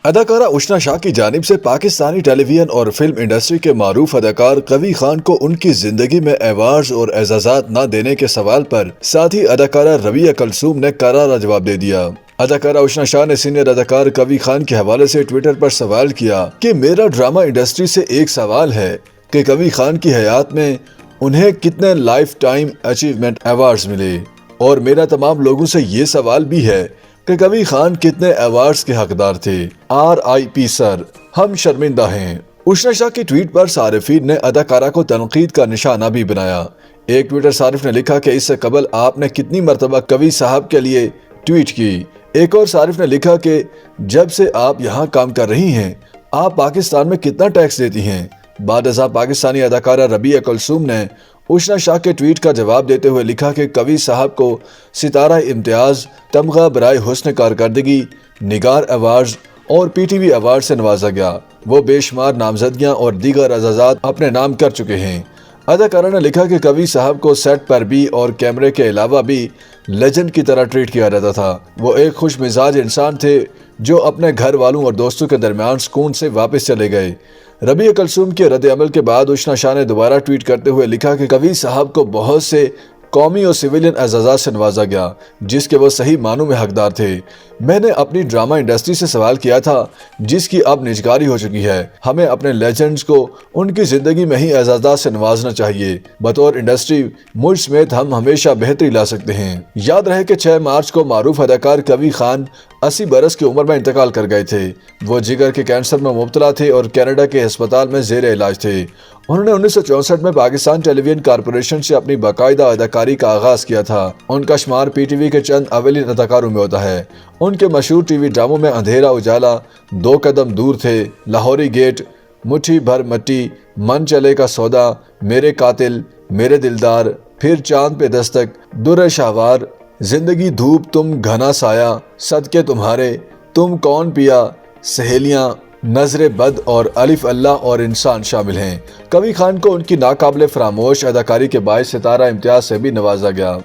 اداکارہ اشنا شاہ کی جانب سے پاکستانی ٹیلی ویژن اور فلم انڈسٹری کے معروف اداکار قوی خان کو ان کی زندگی میں ایوارڈز اور اعزازات نہ دینے کے سوال پر ساتھی اداکارہ ربیہ کلثوم نے کرارا جواب دے دیا۔ اداکارہ اشنا شاہ نے سینئر اداکار قوی خان کے حوالے سے ٹویٹر پر سوال کیا کہ میرا ڈرامہ انڈسٹری سے ایک سوال ہے کہ قوی خان کی حیات میں انہیں کتنے لائف ٹائم اچیومنٹ ایوارڈز ملے، اور میرا تمام لوگوں سے یہ سوال بھی ہے کہ قوی خان کتنے ایوارڈز کے حقدار تھے۔ RIP سر، ہم شرمندہ ہیں۔ اشنا شاہ کی ٹویٹ پر صارفین نے اداکارہ کو تنقید کا نشانہ بھی بنایا۔ ایک ٹویٹر صارف نے لکھا کہ اس سے قبل آپ نے کتنی مرتبہ قوی صاحب کے لیے ٹویٹ کی۔ ایک اور صارف نے لکھا کہ جب سے آپ یہاں کام کر رہی ہیں آپ پاکستان میں کتنا ٹیکس دیتی ہیں۔ بعد ازاں پاکستانی اداکارہ ربیہ کلثوم نے اشنا شاہ کے ٹویٹ کا جواب دیتے ہوئے لکھا کہ قوی صاحب کو ستارہ امتیاز، تمغہ برائے حسن کارکردگی، نگار ایوارڈز اور PTV ایوارڈ سے نوازا گیا۔ وہ بے شمار نامزدگیاں اور دیگر اعزازات اپنے نام کر چکے ہیں۔ اداکارہ نے لکھا کہ قوی صاحب کو سیٹ پر بھی اور کیمرے کے علاوہ بھی لیجنڈ کی طرح ٹریٹ کیا جاتا تھا۔ وہ ایک خوش مزاج انسان تھے جو اپنے گھر والوں اور دوستوں کے درمیان سکون سے واپس چلے گئے۔ ربیہ کلثوم کے رد عمل کے بعد اشنا شاہ نے دوبارہ ٹویٹ کرتے ہوئے لکھا کہ قوی صاحب کو بہت سے قومی اور سویلین اعزازات سے نوازا گیا جس کے وہ صحیح معنوں میں حقدار تھے۔ میں نے اپنی ڈرامہ انڈسٹری سے سوال کیا تھا جس کی اب نجکاری ہو چکی ہے۔ ہمیں اپنے لیجنڈز کو ان کی زندگی میں ہی اعزازات سے نوازنا چاہیے۔ بطور انڈسٹری مجھ سمیت ہم ہمیشہ بہتری لا سکتے ہیں۔ یاد رہے کہ 6 مارچ کو معروف اداکار قوی خان 80 برس کی عمر میں انتقال کر گئے تھے۔ وہ جگر کے کینسر میں مبتلا تھے اور کینیڈا کے ہسپتال میں زیر علاج تھے۔ انہوں نے 1964 میں پاکستان ٹیلی ویژن کارپوریشن سے اپنی باقاعدہ اداکاری کا آغاز کیا تھا۔ ان کا شمار PTV کے چند اولین اداکاروں میں ہوتا ہے۔ ان کے مشہور ٹی وی ڈراموں میں اندھیرا اجالا، 2 قدم دور تھے، لاہوری گیٹ، مٹھی بھر مٹی، من چلے کا سودا، میرے قاتل، میرے دلدار، پھر چاند پہ دستک، در شاہوار، زندگی دھوپ تم گھنا سایہ، صدقے تمہارے، تم کون پیا، سہیلیاں، نظر بد اور الف اللہ اور انسان شامل ہیں۔ قوی خان کو ان کی ناقابل فراموش اداکاری کے باعث ستارہ امتیاز سے بھی نوازا گیا۔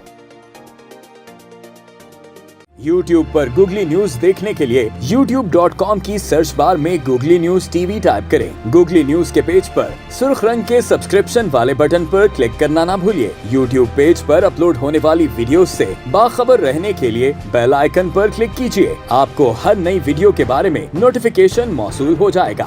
YouTube پر گوگلی نیوز دیکھنے کے لیے youtube.com کی سرچ بار میں گوگلی نیوز TV ٹائپ کریں۔ گوگلی نیوز کے پیج پر سرخ رنگ کے سبسکرپشن والے بٹن پر کلک کرنا نہ بھولیے۔ YouTube پیج پر اپلوڈ ہونے والی ویڈیوز سے باخبر رہنے کے لیے بیل آئیکن پر کلک کیجیے۔ آپ کو ہر نئی ویڈیو کے بارے میں نوٹیفیکیشن موصول ہو جائے گا۔